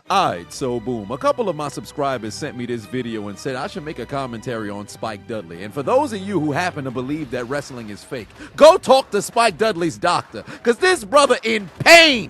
Alright, so boom, a couple of my subscribers sent me this video and said I should make a commentary on Spike Dudley. And for those of you who happen to believe that wrestling is fake, go talk to Spike Dudley's doctor, cause this brother in pain.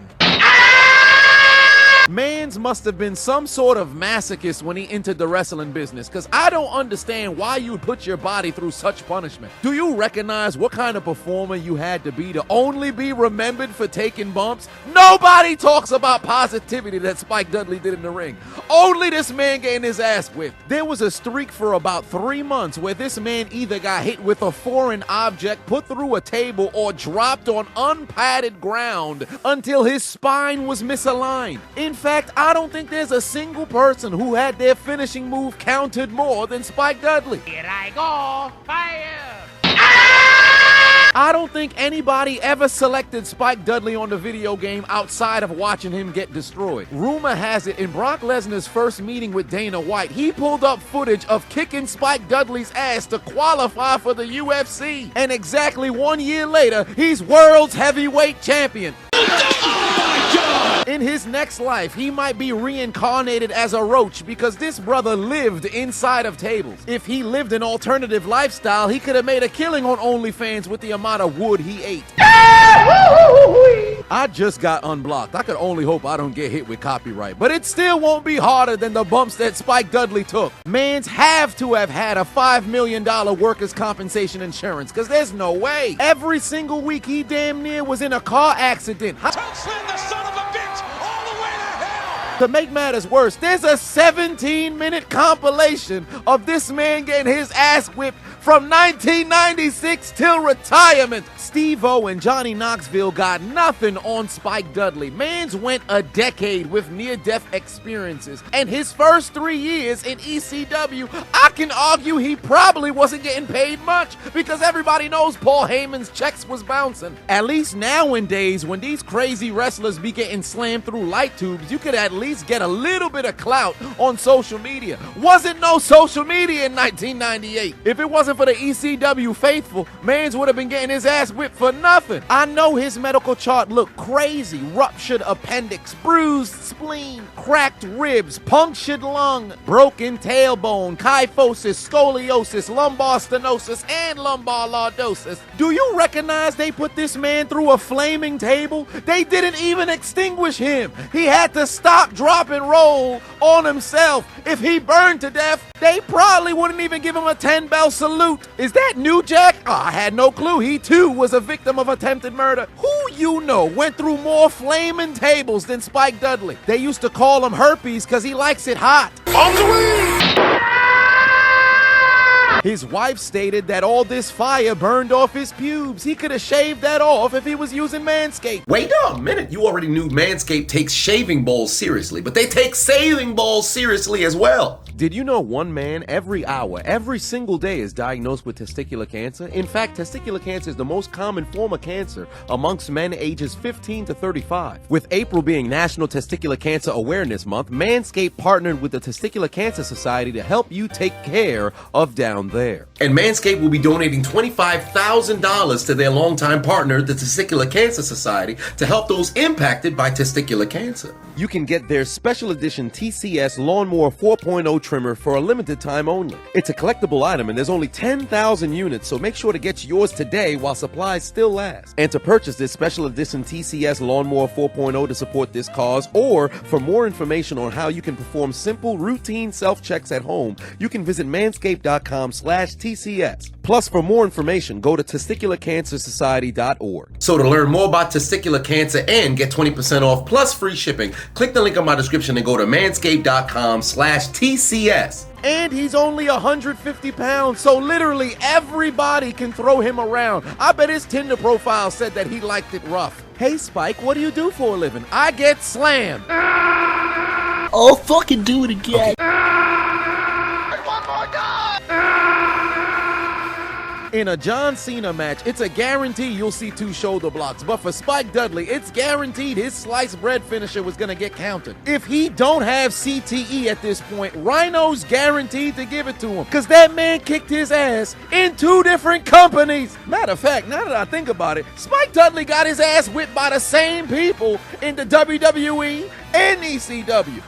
Mans must have been some sort of masochist when he entered the wrestling business, cause I don't understand why you'd put your body through such punishment. Do you recognize what kind of performer you had to be to only be remembered for taking bumps? Nobody talks about positivity that Spike Dudley did in the ring. Only this man getting his ass whipped. There was a streak for about 3 months where this man either got hit with a foreign object, put through a table, or dropped on unpadded ground until his spine was misaligned. In fact, I don't think there's a single person who had their finishing move counted more than Spike Dudley. Here I go, fire! I don't think anybody ever selected Spike Dudley on the video game outside of watching him get destroyed. Rumor has it, in Brock Lesnar's first meeting with Dana White, he pulled up footage of kicking Spike Dudley's ass to qualify for the UFC. And exactly 1 year later, he's world's heavyweight champion. In his next life, he might be reincarnated as a roach because this brother lived inside of tables. If he lived an alternative lifestyle, he could have made a killing on OnlyFans with the amount of wood he ate. I just got unblocked. I could only hope I don't get hit with copyright, but it still won't be harder than the bumps that Spike Dudley took. Mans have to have had a $5 million workers' compensation insurance, because there's no way. Every single week he damn near was in a car accident. To make matters worse, there's a 17-minute compilation of this man getting his ass whipped from 1996 till retirement. Steve-O and Johnny Knoxville got nothing on Spike Dudley. Mans went a decade with near-death experiences, and his first 3 years in ECW, I can argue he probably wasn't getting paid much because everybody knows Paul Heyman's checks was bouncing. At least nowadays, when these crazy wrestlers be getting slammed through light tubes, you could at least get a little bit of clout on social media. Wasn't no social media in 1998. If it wasn't for the ECW faithful, Mans would have been getting his ass whipped for nothing. I know his medical chart looked crazy. Ruptured appendix, bruised spleen, cracked ribs, punctured lung, broken tailbone, kyphosis, scoliosis, lumbar stenosis, and lumbar lordosis. Do you recognize they put this man through a flaming table? They didn't even extinguish him. He had to stop, drop, and roll on himself. If he burned to death, they probably wouldn't even give him a 10-bell salute. Is that New Jack? Oh, I had no clue. He too was a victim of attempted murder. Who you know went through more flaming tables than Spike Dudley? They used to call him herpes because he likes it hot. His wife stated that all this fire burned off his pubes. He could have shaved that off if he was using Manscaped. Wait a minute, you already knew Manscaped takes shaving balls seriously, but they take sailing balls seriously as well. Did you know one man every hour, every single day is diagnosed with testicular cancer? In fact, testicular cancer is the most common form of cancer amongst men ages 15 to 35. With April being National Testicular Cancer Awareness Month, Manscaped partnered with the Testicular Cancer Society to help you take care of down there. And Manscaped will be donating $25,000 to their longtime partner, the Testicular Cancer Society, to help those impacted by testicular cancer. You can get their special edition TCS Lawnmower 4.0 trimmer for a limited time only. It's a collectible item and there's only 10,000 units, so make sure to get yours today while supplies still last. And to purchase this special edition TCS Lawnmower 4.0 to support this cause, or for more information on how you can perform simple routine self-checks at home, you can visit manscaped.com/TCS. Plus, for more information, go to testicularcancersociety.org. So to learn more about testicular cancer and get 20% off plus free shipping, click the link on my description and go to manscaped.com/TCS. And he's only 150 pounds, so literally everybody can throw him around. I bet his Tinder profile said that he liked it rough. Hey Spike, what do you do for a living? I get slammed. Oh, fucking do it again. One more time! In a John Cena match, it's a guarantee you'll see 2 shoulder blocks, but for Spike Dudley, it's guaranteed his sliced bread finisher was gonna get counted. If he don't have CTE at this point, Rhino's guaranteed to give it to him, cause that man kicked his ass in 2 different companies. Matter of fact, now that I think about it, Spike Dudley got his ass whipped by the same people in the WWE and ECW.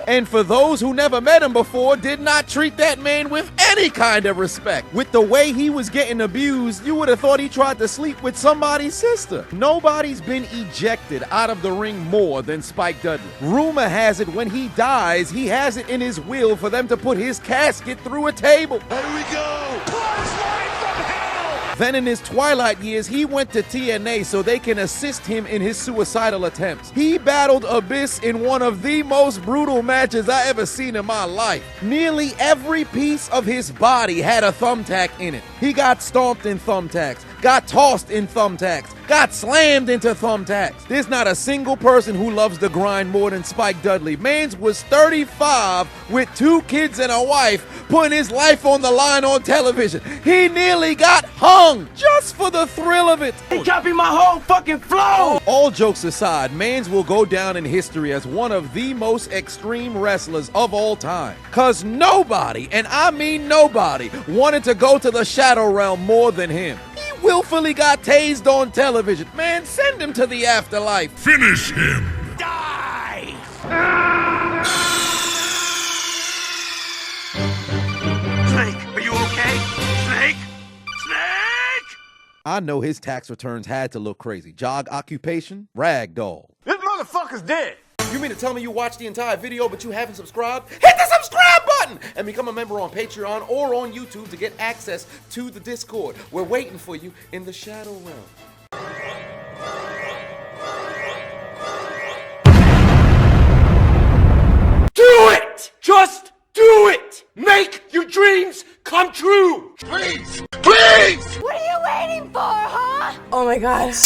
And for those who never met him before, did not treat that man with any kind of respect. With the way he was getting abused, you would have thought he tried to sleep with somebody's sister. Nobody's been ejected out of the ring more than Spike Dudley. Rumor has it when he dies, he has it in his will for them to put his casket through a table. Here we go. Clothesline from hell. Then in his twilight years, he went to TNA so they can assist him in his suicidal attempts. He battled Abyss in one of the most brutal matches I ever seen in my life. Nearly every piece of his body had a thumbtack in it. He got stomped in thumbtacks, got tossed in thumbtacks, got slammed into thumbtacks. There's not a single person who loves the grind more than Spike Dudley. Mans was 35 with 2 kids and a wife, putting his life on the line on television. He nearly got hung just for the thrill of it. He copied my whole fucking flow. All jokes aside, Mans will go down in history as one of the most extreme wrestlers of all time. Cause nobody, and I mean nobody, wanted to go to the Shadow Realm more than him. He willfully got tased on television. Man, send him to the afterlife. Finish him. Die. Snake, are you okay? Snake? Snake! I know his tax returns had to look crazy. Job occupation, ragdoll. This motherfucker's dead. You mean to tell me you watched the entire video but you haven't subscribed? Hit the subscribe button and become a member on Patreon or on YouTube to get access to the Discord. We're waiting for you in the Shadow Realm.